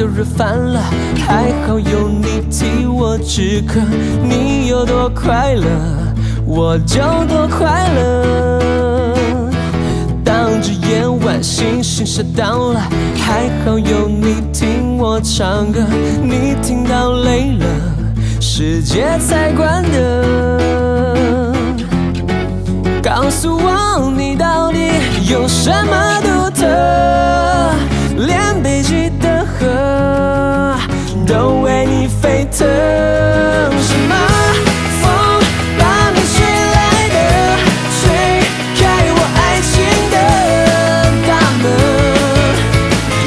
都热翻了，还好有你替我止渴。你有多快乐，我就多快乐。当这夜晚星星下到了，还好有你听我唱歌。你听到累了，世界才关灯。告诉我你到底有什么独特，连北极的河都为你沸腾。什么风把你吹来的，吹开我爱情的大门，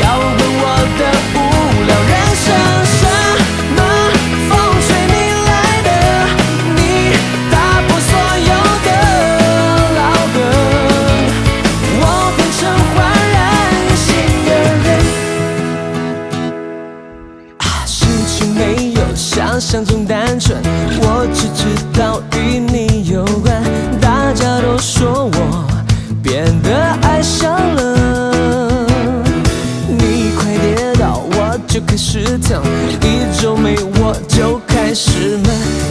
摇滚我的无聊人生。什么风吹你来的，你打破所有的老梗，我变成焕然新的人。事情没有想象中单纯，我只知道与你有关。大家都说我变得矮小了，你快跌倒我就开始疼，一皱眉我就开始闷。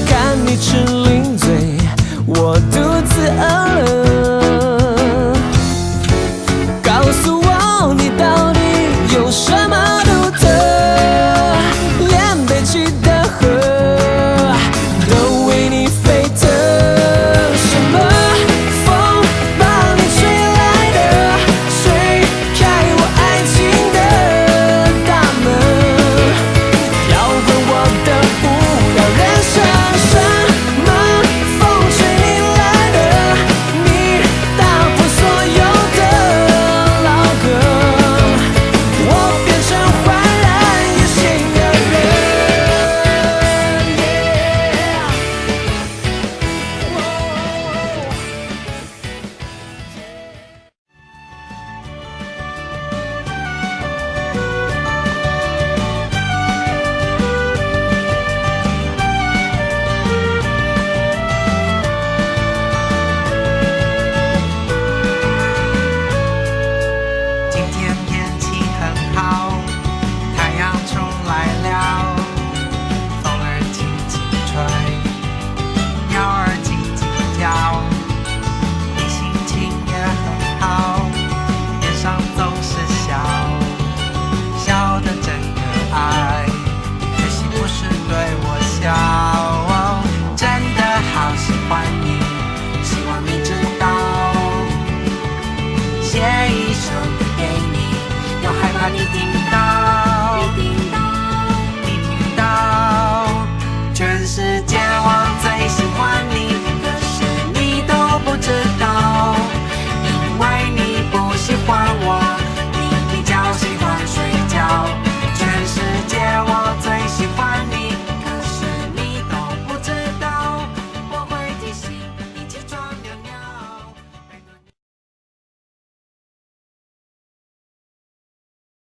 看你吃零嘴，我肚子饿了。告诉我你到底有什么独特，连北极的